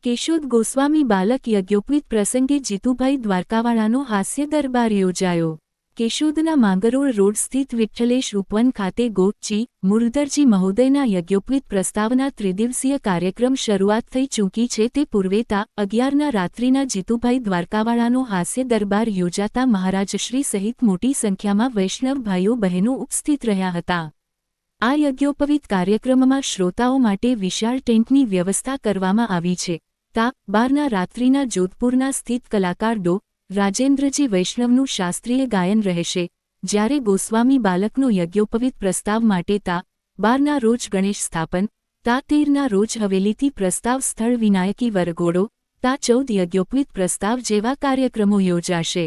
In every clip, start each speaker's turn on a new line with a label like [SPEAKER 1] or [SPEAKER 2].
[SPEAKER 1] કેશોદ ગોસ્વામી બાલક યજ્ઞોપવીત પ્રસંગે જીતુભાઈ દ્વારકાવાળાનો હાસ્ય દરબાર યોજાયો। કેશોદના માંગરોળ રોડ સ્થિત વિઠ્ઠલેશ ઉપવન ખાતે ગોપજી મુરદરજી મહોદયના યજ્ઞોપવીત પ્રસ્તાવના ત્રિદિવસીય કાર્યક્રમ શરૂઆત થઈ ચૂકી છે। તે પૂર્વે તા 11ના રાત્રિના જીતુભાઈ દ્વારકાવાળાનો હાસ્ય દરબાર યોજાતા મહારાજશ્રી સહિત મોટી સંખ્યામાં વૈષ્ણવ ભાઈઓ બહેનો ઉપસ્થિત રહ્યા હતા। આ યજ્ઞોપવીત કાર્યક્રમમાં શ્રોતાઓ માટે વિશાળ ટેન્ટની વ્યવસ્થા કરવામાં આવી છે। તા 12ના રાત્રિના જોધપુરના સ્થિત કલાકાર ડો રાજેન્દ્રજી વૈષ્ણવનું શાસ્ત્રીય ગાયન રહેશે, જ્યારે ગોસ્વામી બાલકનો યજ્ઞોપવીત પ્રસ્તાવ માટે તા 12ના રોજ ગણેશ સ્થાપન, તા 13ના રોજ હવેલીથી પ્રસ્તાવ સ્થળ વિનાયકી વરઘોડો, તા 14 યજ્ઞોપવીત પ્રસ્તાવ જેવા કાર્યક્રમો યોજાશે।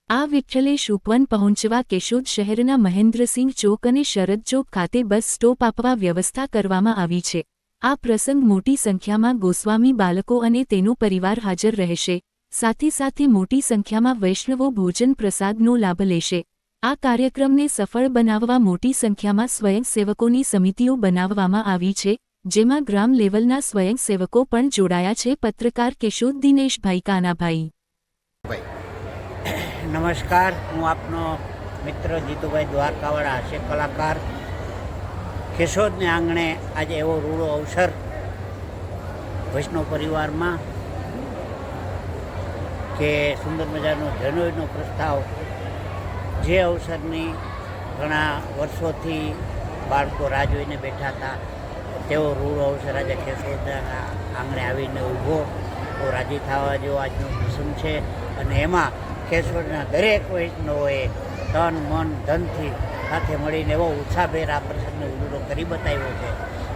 [SPEAKER 1] આ વિઠ્ઠલેશ ઉપવન પહોંચવા કેશોદ શહેરના મહેન્દ્રસિંહ ચોક અને શરદ ચોક ખાતે બસ સ્ટોપ આપવા વ્યવસ્થા કરવામાં આવી છે। આ પ્રસંગ મોટી સંખ્યામાં ગોસ્વામી બાલકો અને તેનો પરિવાર હાજર રહેશે, સાથે સાથે મોટી સંખ્યામાં વૈષ્ણવો ભોજન પ્રસાદનો લાભ લેશે। આ કાર્યક્રમને સફળ બનાવવા મોટી સંખ્યામાં સ્વયંસેવકોની સમિતિઓ બનાવવામાં આવી છે, જેમાં ગ્રામ લેવલના સ્વયંસેવકો પણ જોડાયા છે। પત્રકાર કેશોદ દિનેશભાઈ કાનાભાઈ।
[SPEAKER 2] નમસ્કાર, હું આપનો મિત્ર જીતુભાઈ દ્વારકાવાળા હાસ્ય કલાકાર। કેશોદને આંગણે આજે એવો રૂડો અવસર વૈષ્ણવ પરિવારમાં કે સુંદર મજાનો જનોઈનો પ્રસ્તાવ, જે અવસરની ઘણા વર્ષોથી બાળકો રાહ જોઈને બેઠા હતા, તેવો રૂડો અવસર આજે કેશોદના આંગણે આવીને ઊભો તો રાજી થવા જેવો આજનો પ્રસંગ છે। અને એમાં કેશોદના દરેક વૈષ્ણવોએ તન મન ધનથી સાથે મળીને એવો ઉત્સાહભેર આ પ્રસંગને ઉજળો કરી બતાવ્યો છે।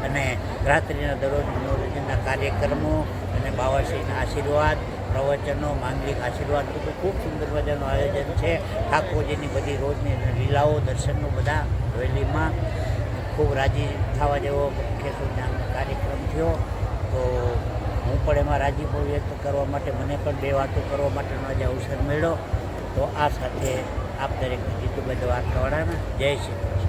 [SPEAKER 2] અને રાત્રિના દરરોજ મનોરંજનના કાર્યક્રમો અને બાવાશ્રીના આશીર્વાદ, પ્રવચનો, માંગલિક આશીર્વાદ બધું ખૂબ સુંદર મજાનું આયોજન છે। ઠાકોરજીની બધી રોજની લીલાઓ, દર્શનનો બધા હવેલીમાં ખૂબ રાજી થવા જેવો કેશોદના કાર્યક્રમ થયો। તો હું પણ એમાં રાજીપો વ્યક્ત કરવા માટે, મને પણ બે વાતો કરવા માટેનો આજે અવસર મળ્યો। તો આ સાથે આપ દરેક જીતુભાઈ દ્વારકાવાળાના જય શ્રી કૃષ્ણ।